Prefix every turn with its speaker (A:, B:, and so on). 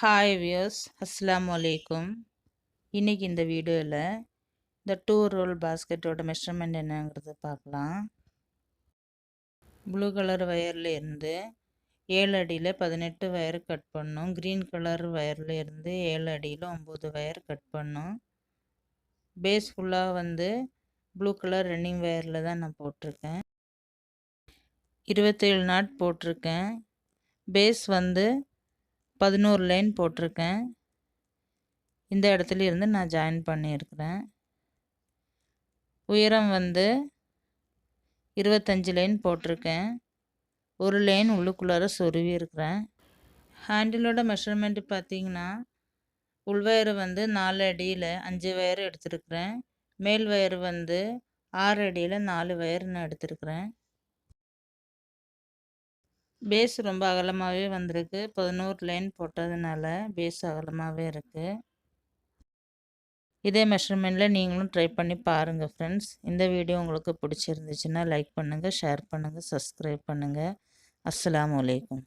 A: Hi views, அஸ்ஸலாமு அலைக்கும். இன்றைக்கி இந்த வீடியோவில் இந்த 2 ரோல் பாஸ்கெட்டோட மெஷர்மெண்ட் என்னங்கிறத பார்க்கலாம். ப்ளூ கலர் வயரில் இருந்து 7 அடியில் 18 வயர் கட் பண்ணும். க்ரீன் கலர் வயரில் இருந்து 7 அடியில் 9 வயர் கட் பண்ணும். பேஸ் ஃபுல்லாக ப்ளூ கலர் ரன்னிங் வயரில் தான் நான் போட்டிருக்கேன். 27 நாட் போட்டிருக்கேன். பேஸ் 11 லைன் போட்டிருக்கேன். இந்த இடத்துல இருந்து நான் ஜாயின் பண்ணியிருக்கிறேன். உயரம் 25 லைன் போட்டிருக்கேன். ஒரு லைன் உள்ளுக்குள்ளார சொருவி இருக்கிறேன். ஹேண்டிலோட மெஷர்மெண்ட் பார்த்தீங்கன்னா, உள்வயர் 4 அடியில் 5 வயர் எடுத்திருக்கிறேன். மேல் வயர் 6 அடியில் 4 வயர் நான் எடுத்திருக்கிறேன். பேஸ் ரொம்ப அகலமாகவே வந்திருக்கு. 11 லைன் போட்டதுனால பேஸ் அகலமாகவே இருக்குது. இதே மெஷர்மெண்ட்டில் நீங்களும் ட்ரை பண்ணி பாருங்கள் ஃப்ரெண்ட்ஸ். இந்த வீடியோ உங்களுக்கு பிடிச்சிருந்துச்சுன்னா லைக் பண்ணுங்கள், ஷேர் பண்ணுங்கள், சப்ஸ்கிரைப் பண்ணுங்கள். அஸ்ஸலாமு அலைக்கும்.